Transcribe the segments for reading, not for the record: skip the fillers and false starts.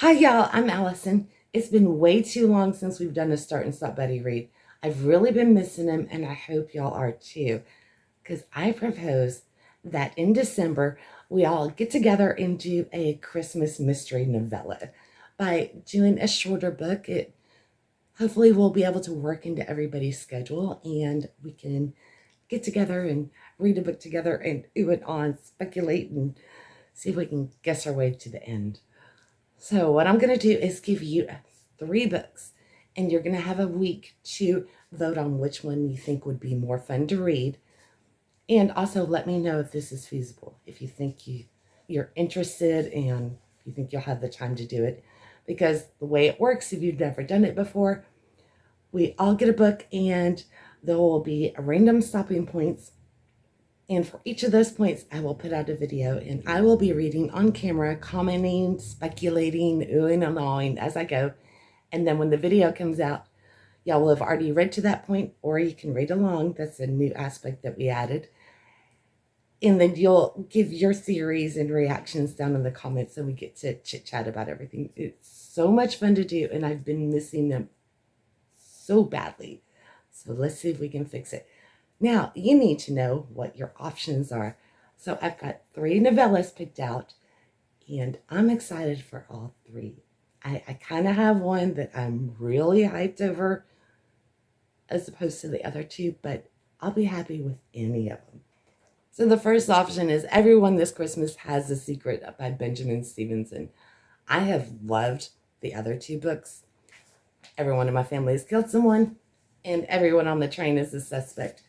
Hi, y'all. I'm Allison. It's been way too long since we've done a Start and Stop Buddy read. I've really been missing him, and I hope y'all are too. Because I propose that in December, we all get together and do a Christmas mystery novella. By doing a shorter book, it hopefully will be able to work into everybody's schedule, and we can get together and read a book together and ooh and on, speculate, and see if we can guess our way to the end. So what I'm going to do is give you three books, and you're going to have a week to vote on which one you think would be more fun to read. And also let me know if this is feasible, if you think you're interested and you think you'll have the time to do it. Because the way it works, if you've never done it before, we all get a book and there will be random stopping points. And for each of those points, I will put out a video and I will be reading on camera, commenting, speculating, oohing and awing as I go. And then when the video comes out, y'all will have already read to that point, or you can read along. That's a new aspect that we added. And then you'll give your theories and reactions down in the comments, and we get to chit chat about everything. It's so much fun to do, and I've been missing them so badly. So let's see if we can fix it. Now, you need to know what your options are. So I've got three novellas picked out, and I'm excited for all three. I kind of have one that I'm really hyped over as opposed to the other two, but I'll be happy with any of them. So the first option is Everyone This Christmas Has a Secret by Benjamin Stevenson. I have loved the other two books. Everyone in my family has killed someone, and everyone on the train is a suspect.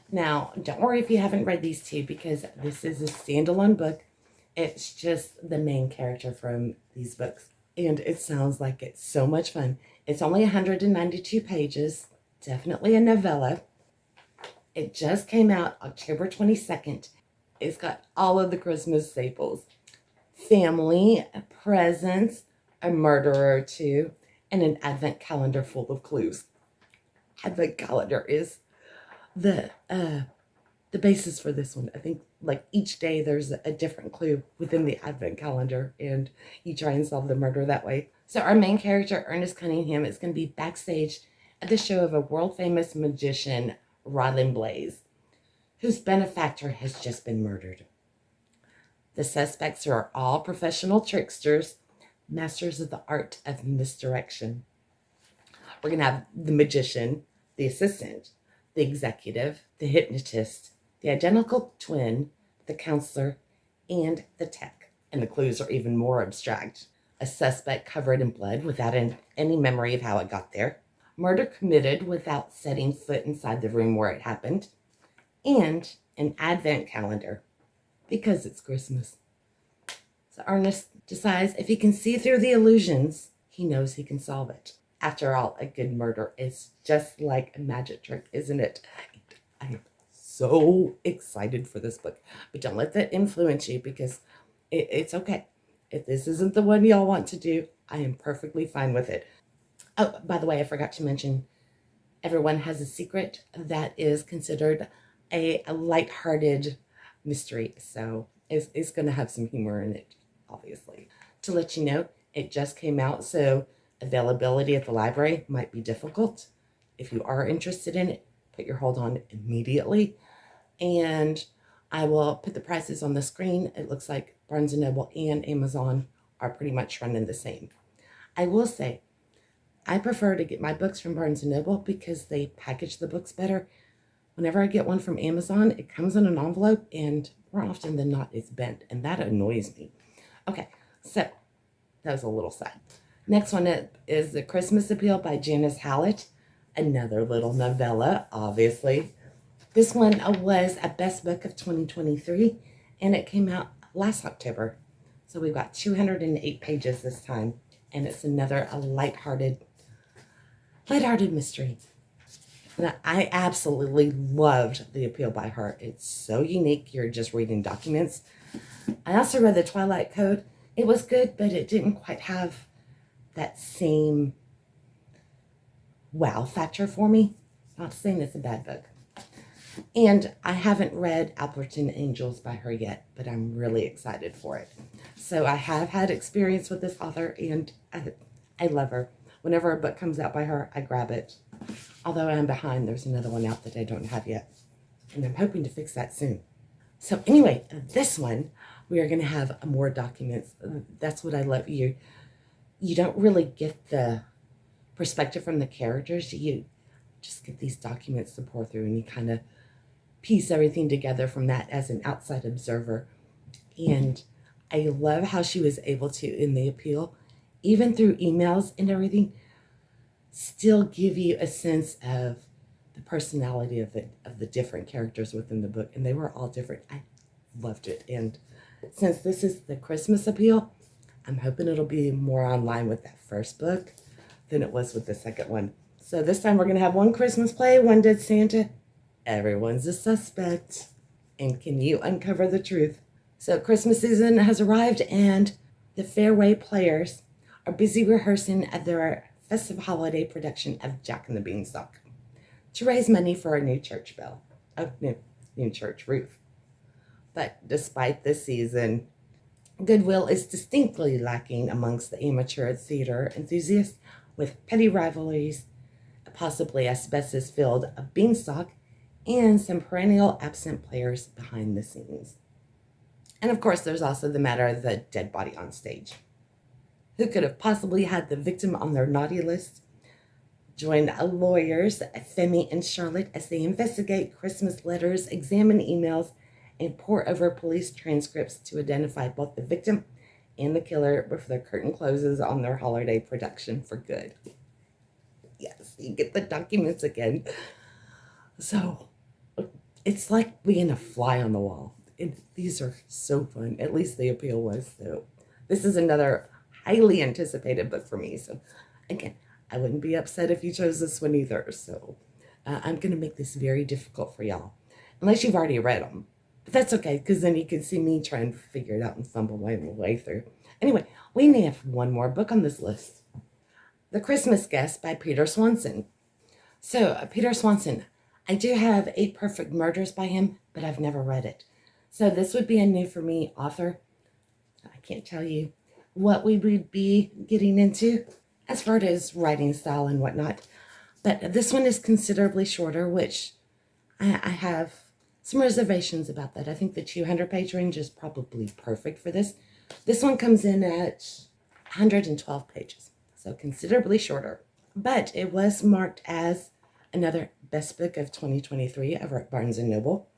Now, don't worry if you haven't read these two, because this is a standalone book. It's just the main character from these books, and it sounds like it's so much fun. It's only 192 pages, definitely a novella. It just came out October 22nd. It's got all of the Christmas staples: family, presents, a murderer or two, and an advent calendar full of clues. Advent calendar is the basis for this one. I think like each day there's a different clue within the advent calendar, and you try and solve the murder that way. So our main character, Ernest Cunningham, is going to be backstage at the show of a world famous magician, Rodlin Blaze, whose benefactor has just been murdered. The suspects are all professional tricksters, masters of the art of misdirection. We're going to have the magician, the assistant, the executive, the hypnotist, the identical twin, the counselor, and the tech. And the clues are even more abstract. A suspect covered in blood without any memory of how it got there. Murder committed without setting foot inside the room where it happened. And an advent calendar, because it's Christmas. So Ernest decides if he can see through the illusions, he knows he can solve it. After all, a good murder is just like a magic trick, isn't it? I am so excited for this book. But don't let that influence you, because it's okay. If this isn't the one y'all want to do, I am perfectly fine with it. Oh, by the way, I forgot to mention, Everyone Has a Secret. That is considered a lighthearted mystery. So it's going to have some humor in it, obviously. To let you know, it just came out, so availability at the library might be difficult. If you are interested in it, put your hold on immediately. And I will put the prices on the screen. It looks like Barnes & Noble and Amazon are pretty much running the same. I will say, I prefer to get my books from Barnes & Noble because they package the books better. Whenever I get one from Amazon, it comes in an envelope, and more often than not, it's bent, and that annoys me. Okay, so that was a little sad. Next one is The Christmas Appeal by Janice Hallett, another little novella, obviously. This one was a best book of 2023, and it came out last October. So we've got 208 pages this time, and it's another lighthearted mystery. And I absolutely loved The Appeal by her. It's so unique. You're just reading documents. I also read The Twilight Code. It was good, but it didn't quite have that same wow factor for me. Not saying it's a bad book. And I haven't read Appleton Angels by her yet, but I'm really excited for it. So I have had experience with this author, and I love her. Whenever a book comes out by her, I grab it. Although I'm behind, there's another one out that I don't have yet. And I'm hoping to fix that soon. So anyway, this one, we are going to have more documents. That's what I love. You don't really get the perspective from the characters. You just get these documents to pour through, and you kind of piece everything together from that as an outside observer. And I love how she was able to, in the appeal, even through emails and everything, still give you a sense of the personality of the different characters within the book. And they were all different. I loved it. And since this is the Christmas appeal, I'm hoping it'll be more online with that first book than it was with the second one. So this time we're going to have one Christmas play, one Dead Santa. Everyone's a suspect. And can you uncover the truth? So Christmas season has arrived, and the Fairway Players are busy rehearsing at their festive holiday production of Jack and the Beanstalk to raise money for a new church bell, new church roof. But despite this season, goodwill is distinctly lacking amongst the amateur theater enthusiasts, with petty rivalries, possibly asbestos-filled beanstalk, and some perennial absent players behind the scenes. And of course, there's also the matter of the dead body on stage. Who could have possibly had the victim on their naughty list? Join lawyers Femi and Charlotte as they investigate Christmas letters, examine emails, and pore over police transcripts to identify both the victim and the killer before the curtain closes on their holiday production for good. Yes, you get the documents again. So it's like being a fly on the wall. These are so fun. At least the appeal was. So this is another highly anticipated book for me. So again, I wouldn't be upset if you chose this one either. So I'm going to make this very difficult for y'all, unless you've already read them. But that's okay, because then you can see me trying to figure it out and fumble my way through. Anyway, we may have one more book on this list. The Christmas Guest by Peter Swanson. So Peter Swanson, I do have 8 Perfect Murders by him, but I've never read it. So this would be a new for me author. I can't tell you what we would be getting into as far as writing style and whatnot. But this one is considerably shorter, which I have some reservations about that. I think the 200-page range is probably perfect for this. This one comes in at 112 pages, so considerably shorter. But it was marked as another best book of 2023 over at Barnes & Noble.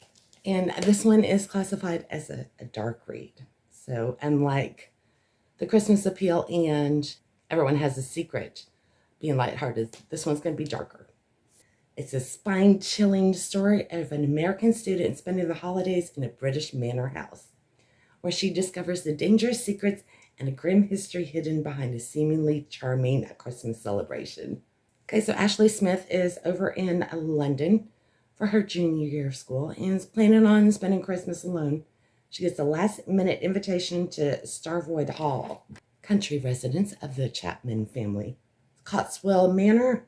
And this one is classified as a dark read. So unlike the Christmas appeal and Everyone Has a Secret being lighthearted, this one's going to be darker. It's a spine-chilling story of an American student spending the holidays in a British manor house, where she discovers the dangerous secrets and a grim history hidden behind a seemingly charming Christmas celebration. Okay, so Ashley Smith is over in London for her junior year of school and is planning on spending Christmas alone. She gets a last-minute invitation to Starvoid Hall, country residence of the Chapman family. Cotswell Manor,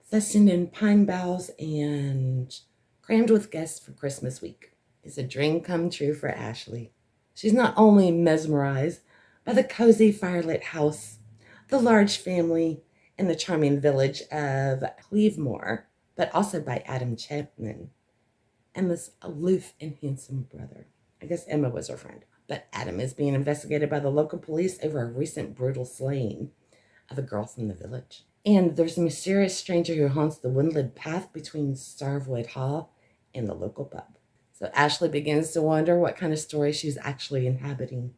festooned in pine boughs and crammed with guests for Christmas week. It's a dream come true for Ashley. She's not only mesmerized by the cozy firelit house, the large family, and the charming village of Clevemoor, but also by Adam Chapman and this aloof and handsome brother. I guess Emma was her friend. But Adam is being investigated by the local police over a recent brutal slaying of a girl from the village. And there's a mysterious stranger who haunts the windlit path between Starvoid Hall and the local pub. So Ashley begins to wonder what kind of story she's actually inhabiting.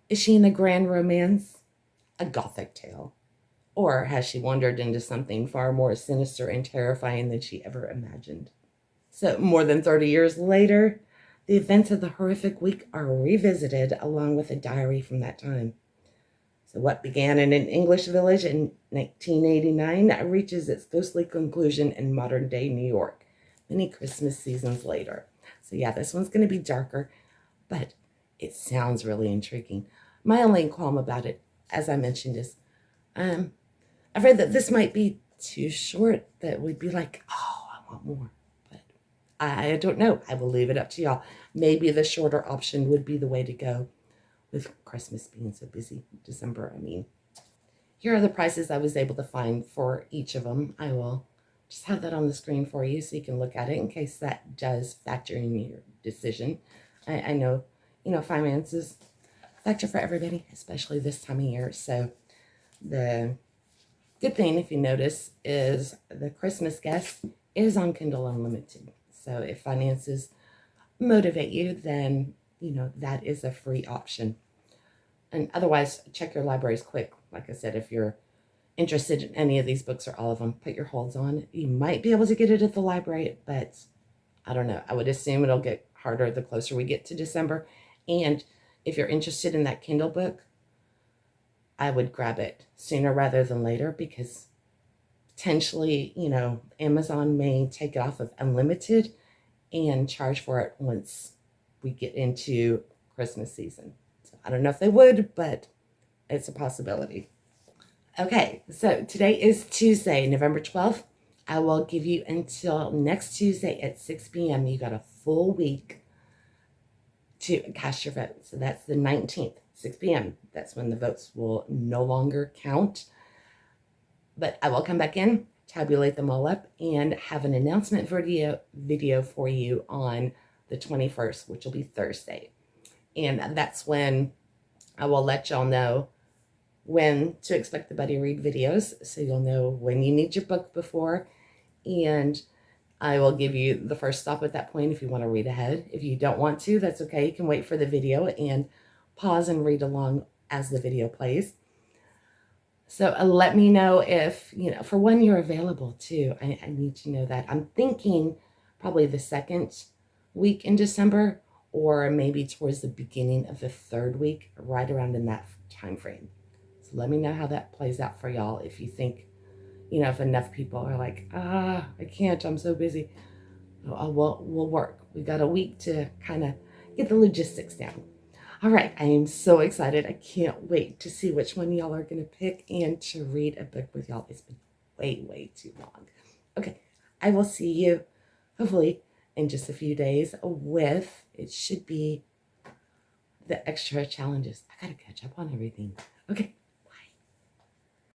Is she in a grand romance? A gothic tale? Or has she wandered into something far more sinister and terrifying than she ever imagined? So more than 30 years later, the events of the horrific week are revisited along with a diary from that time. So what began in an English village in 1989 reaches its ghostly conclusion in modern-day New York, many Christmas seasons later. So yeah, this one's going to be darker, but it sounds really intriguing. My only qualm about it, as I mentioned, is I've read that this might be too short, that we'd be like, oh, I want more. But I don't know. I will leave it up to y'all. Maybe the shorter option would be the way to go with Christmas being so busy. December, I mean. Here are the prices I was able to find for each of them. I will just have that on the screen for you so you can look at it in case that does factor in your decision. I know, finances factor for everybody, especially this time of year. So the good thing, if you notice, is the Christmas guest is on Kindle Unlimited. So if finances motivate you, then, that is a free option. And otherwise, check your libraries quick. Like I said, if you're interested in any of these books or all of them, put your holds on. You might be able to get it at the library, but I don't know. I would assume it'll get harder the closer we get to December. And if you're interested in that Kindle book, I would grab it sooner rather than later because potentially, Amazon may take it off of unlimited and charge for it once we get into Christmas season. So I don't know if they would, but it's a possibility. Okay, so today is Tuesday, November 12th. I will give you until next Tuesday at 6 p.m. You got a full week to cast your vote. So that's the 19th, 6 p.m. That's when the votes will no longer count. But I will come back in, tabulate them all up, and have an announcement video for you on the 21st, which will be Thursday. And that's when I will let y'all know when to expect the Buddy Read videos, so you'll know when you need your book before, and I will give you the first stop at that point if you want to read ahead. If you don't want to, that's okay. You can wait for the video and pause and read along as the video plays. So let me know if, for when you're available too. I need to know that. I'm thinking probably the second week in December, or maybe towards the beginning of the third week, right around in that time frame. So let me know how that plays out for y'all. If you think, if enough people are like, I can't, I'm so busy. We'll work. We got a week to kind of get the logistics down. All right, I am so excited. I can't wait to see which one y'all are going to pick and to read a book with y'all. It's been way, way too long. Okay, I will see you hopefully in just a few days with, it should be the extra challenges. I got to catch up on everything. Okay.